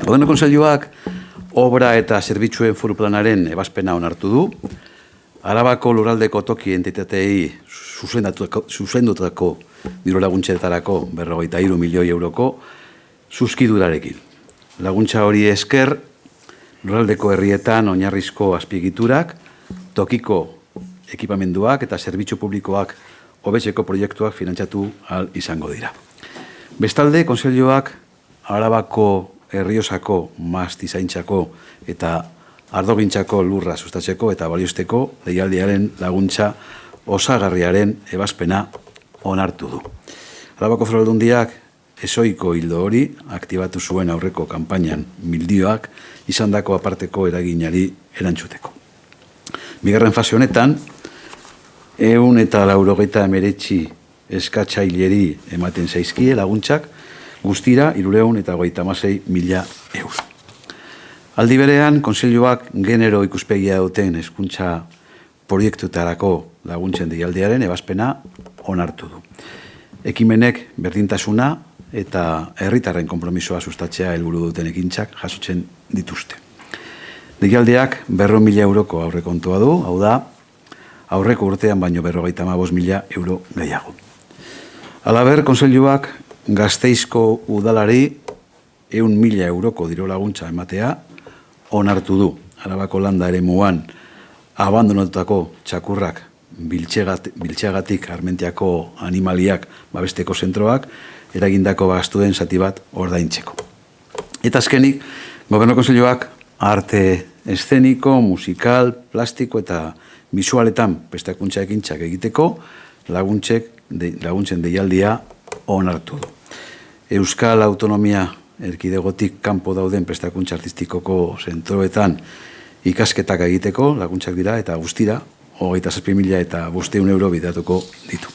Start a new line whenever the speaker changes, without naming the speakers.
Gobernu Kontseiluak obra eta zerbitzuen foru planaren ebazpena onartu du. Arabako lurraldeko toki entitateei zuzendutako diru laguntzetarako 53 milioi euroko zuzkidurarekin. Laguntza hori esker, lurraldeko herrietan oinarrizko azpiegiturak, tokiko ekipamenduak eta zerbitzu publikoak hobetzeko proiektuak finantzatu ahal izango dira. Bestalde, Kontseiluak Arabako Erriosako mastizaintzako eta ardogintzako lurra sustatzeko eta baliozteko deialdiaren laguntza osagarriaren ebazpena onartu du. Arabako Foru Aldundiak ezohiko ildo hori aktibatu zuen aurreko kanpainan mildioak izandako aparteko eraginari erantzuteko. Bigarren fase honetan, 189 eskatzaileri ematen zaizkie laguntzak, guztira 356.000 euro. Aldi berean, Kontseiluak genero ikuspegia duten hezkuntza proiektutarako laguntzen deialdiaren ebazpena onartu du. Ekimenek berdintasuna eta herritarren konpromisoa sustatzea helburu duten ekintzak jasotzen dituzte. Deialdiak 400.000 euroko aurrekontua du, hau da, aurreko urtean baino 55.000 euro gehiago. Halaber, Kontseiluak Gasteizko udalari 100.000 euroko diru laguntza ematea onartu du. Arabako landa eremuan abandonatutako txakurrak biltzeagatik Armentiako animaliak babesteko zentroak eragindako gastuen zati bat ordaintzeko. Eta azkenik, Gobernu Kontseiluak arte eszeniko, musikal, plastiko eta bisualetan prestakuntza ekintzak egiteko laguntzen deialdia onartu du. Euskal Autonomia Erkidegotik kanpo dauden prestakuntza artistikoko zentroetan ikasketak egiteko laguntzak dira eta guztira 27.500 euro bideratuko ditu.